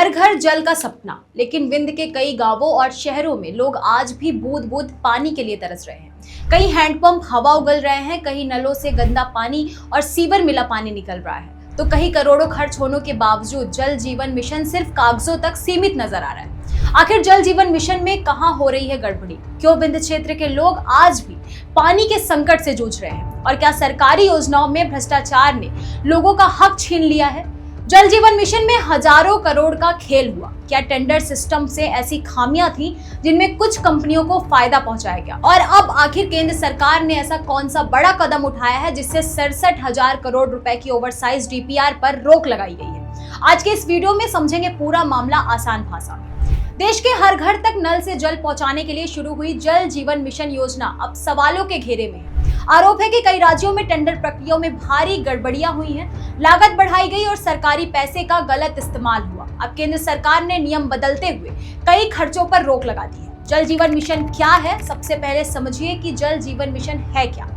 हर घर जल का सपना, लेकिन विंध्य के कई गांवों और शहरों में लोग आज भी बूंद बूंद पानी के लिए तरस रहे हैं। कहीं हैंडपंप हवा उगल रहे हैं, कहीं नलों से गंदा पानी और सीवर मिला पानी निकल रहा है, तो कहीं करोड़ों खर्च होने के बावजूद जल जीवन मिशन सिर्फ कागजों तक सीमित नजर आ रहा है। आखिर जल जीवन मिशन में कहां हो रही है गड़बड़ी? क्यों विंध्य क्षेत्र के लोग आज भी पानी के संकट से जूझ रहे हैं? और क्या सरकारी योजनाओं में भ्रष्टाचार ने लोगों का हक छीन लिया है? जल जीवन मिशन में हजारों करोड़ का खेल हुआ। क्या टेंडर सिस्टम से ऐसी खामियां थी जिनमें कुछ कंपनियों को फायदा पहुंचाया गया? और अब आखिर केंद्र सरकार ने ऐसा कौन सा बड़ा कदम उठाया है जिससे 67,000 करोड़ रुपए की ओवरसाइज डीपीआर पर रोक लगाई गई है? आज के इस वीडियो में समझेंगे पूरा मामला आसान भाषा में। देश के हर घर तक नल से जल पहुंचाने के लिए शुरू हुई जल जीवन मिशन योजना अब सवालों के घेरे में है। आरोप है कि कई राज्यों में टेंडर प्रक्रियाओं में भारी गड़बड़ियां हुई हैं, लागत बढ़ाई गई और सरकारी पैसे का गलत इस्तेमाल हुआ। अब केंद्र सरकार ने नियम बदलते हुए कई खर्चों पर रोक लगा दी है। जल जीवन मिशन क्या है? सबसे पहले समझिए कि जल जीवन मिशन है क्या।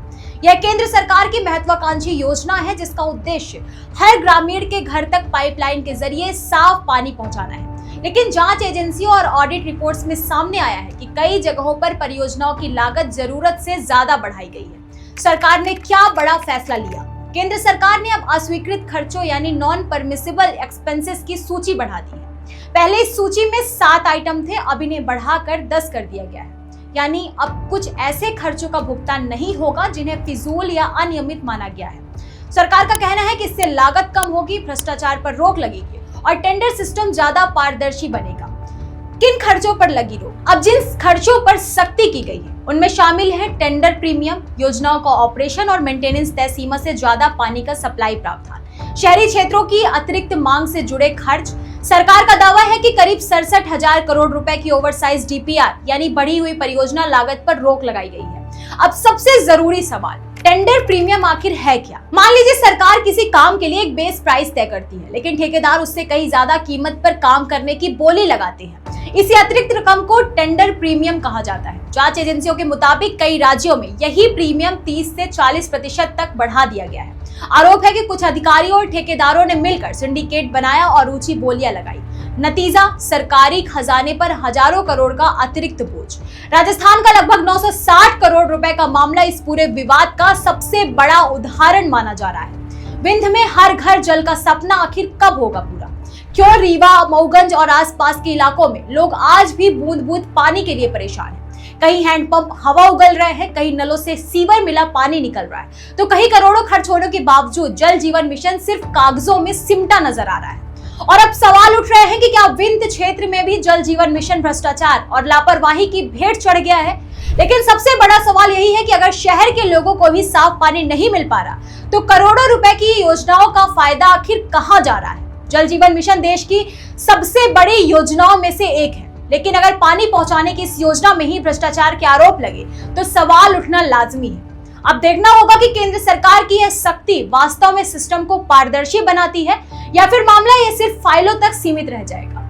यह केंद्र सरकार की महत्वाकांक्षी योजना है जिसका उद्देश्य हर ग्रामीण के घर तक पाइपलाइन के जरिए साफ पानी पहुंचाना है। लेकिन जांच एजेंसियों और ऑडिट रिपोर्ट्स में सामने आया है कि कई जगहों पर परियोजनाओं की लागत जरूरत से ज्यादा बढ़ाई गई है। सरकार ने क्या बड़ा फैसला लिया? केंद्र सरकार ने अब अस्वीकृत खर्चों यानी नॉन परमिसिबल एक्सपेंसेस की सूची बढ़ा दी है। पहले इस सूची में 7 आइटम थे, अब इन्हें बढ़ाकर 10 कर दिया गया है। यानी अब कुछ ऐसे खर्चों का भुगतान नहीं होगा जिन्हें फिजूल या अनियमित माना गया है। सरकार का कहना है कि इससे लागत कम होगी, भ्रष्टाचार पर रोक लगेगी और टेंडर सिस्टम ज्यादा पारदर्शी बनेगा। किन खर्चों पर लगी रोक? अब जिन खर्चों पर सख्ती की गई है उनमें शामिल है टेंडर प्रीमियम, योजनाओं का ऑपरेशन और मेंटेनेंस, तय सीमा से ज्यादा पानी का सप्लाई प्रावधान, शहरी क्षेत्रों की अतिरिक्त मांग से जुड़े खर्च। सरकार का दावा है कि करीब 67,000 करोड़ रुपए की ओवरसाइज डीपीआर यानी बढ़ी हुई परियोजना लागत पर रोक लगाई गई है। अब सबसे जरूरी सवाल, टेंडर प्रीमियम आखिर है क्या? मान लीजिए सरकार किसी काम के लिए एक बेस प्राइस तय करती है, लेकिन ठेकेदार उससे कहीं ज्यादा कीमत पर काम करने की बोली लगाते हैं। इसी अतिरिक्त रकम को टेंडर प्रीमियम कहा जाता है। जांच एजेंसियों के मुताबिक कई राज्यों में यही प्रीमियम 30 से 40% तक बढ़ा दिया गया है। आरोप है कि कुछ अधिकारियों और ठेकेदारों ने मिलकर सिंडिकेट बनाया और ऊंची बोलियां लगाई। नतीजा, सरकारी खजाने पर हजारों करोड़ का अतिरिक्त बोझ। राजस्थान का लगभग 960 करोड़ रुपए का मामला इस पूरे विवाद का सबसे बड़ा उदाहरण माना जा रहा है। विंध्य में हर घर जल का सपना आखिर कब होगा पूरा? क्यों रीवा, मऊगंज और आसपास के इलाकों में लोग आज भी बूंद बूंद पानी के लिए परेशान हैं? कहीं हैंडपंप हवा उगल रहे हैं, कहीं नलों से सीवर मिला पानी निकल रहा है, तो कहीं करोड़ों खर्च होने के बावजूद जल जीवन मिशन सिर्फ कागजों में सिमटा नजर आ रहा है। और अब सवाल उठ रहे हैं कि क्या विंध्य क्षेत्र में भी जल जीवन मिशन भ्रष्टाचार और लापरवाही की भेंट चढ़ गया है? लेकिन सबसे बड़ा सवाल यही है कि अगर शहर के लोगों को भी साफ पानी नहीं मिल पा रहा, तो करोड़ों रुपए की योजनाओं का फायदा आखिर कहां जा रहा है? जल जीवन मिशन देश की सबसे बड़ी योजनाओं में से एक है, लेकिन अगर पानी पहुंचाने की इस योजना में ही भ्रष्टाचार के आरोप लगे तो सवाल उठना लाजमी है। अब देखना होगा कि केंद्र सरकार की यह सख्ती वास्तव में सिस्टम को पारदर्शी बनाती है या फिर मामला ये सिर्फ फाइलों तक सीमित रह जाएगा।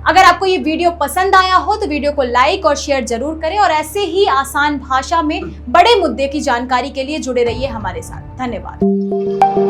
अगर आपको ये वीडियो पसंद आया हो तो वीडियो को लाइक और शेयर जरूर करें और ऐसे ही आसान भाषा में बड़े मुद्दे की जानकारी के लिए जुड़े रहिए हमारे साथ। धन्यवाद।